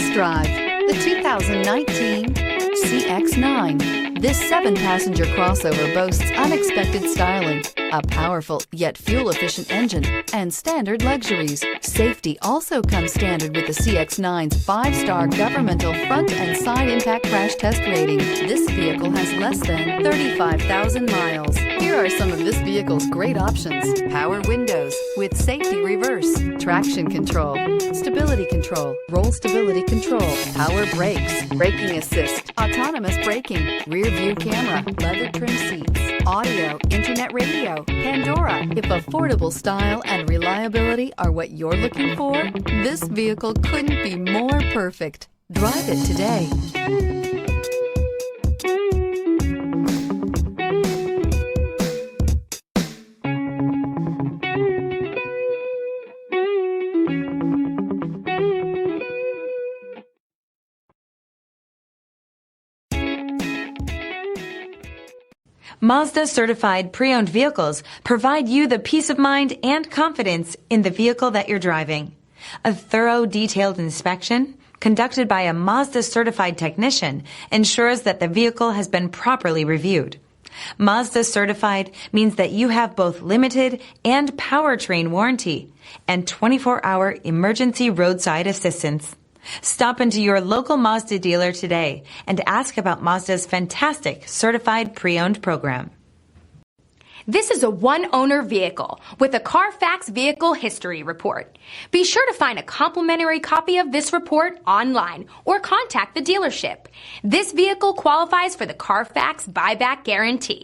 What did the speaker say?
Test drive the 2019 CX-9. This 7-passenger crossover boasts unexpected styling, a powerful yet fuel-efficient engine, and standard luxuries. Safety also comes standard with the CX-9's 5-star governmental front and side impact crash test rating. This vehicle has less than 35,000 miles. Here are some of this vehicle's great options: power windows with safety reverse, traction control, stability control, roll stability control, power brakes, braking assist, autonomous braking, rear view camera, leather trim seats, audio, internet radio, Pandora. If affordable style and reliability are what you're looking for, this vehicle couldn't be more perfect. Drive it today. Mazda certified pre-owned vehicles provide you the peace of mind and confidence in the vehicle that you're driving. A thorough, detailed inspection conducted by a Mazda certified technician ensures that the vehicle has been properly reviewed. Mazda certified means that you have both limited and powertrain warranty and 24-hour emergency roadside assistance. Stop into your local Mazda dealer today and ask about Mazda's fantastic certified pre-owned program. This is a one-owner vehicle with a Carfax Vehicle History Report. Be sure to find a complimentary copy of this report online or contact the dealership. This vehicle qualifies for the Carfax Buyback Guarantee.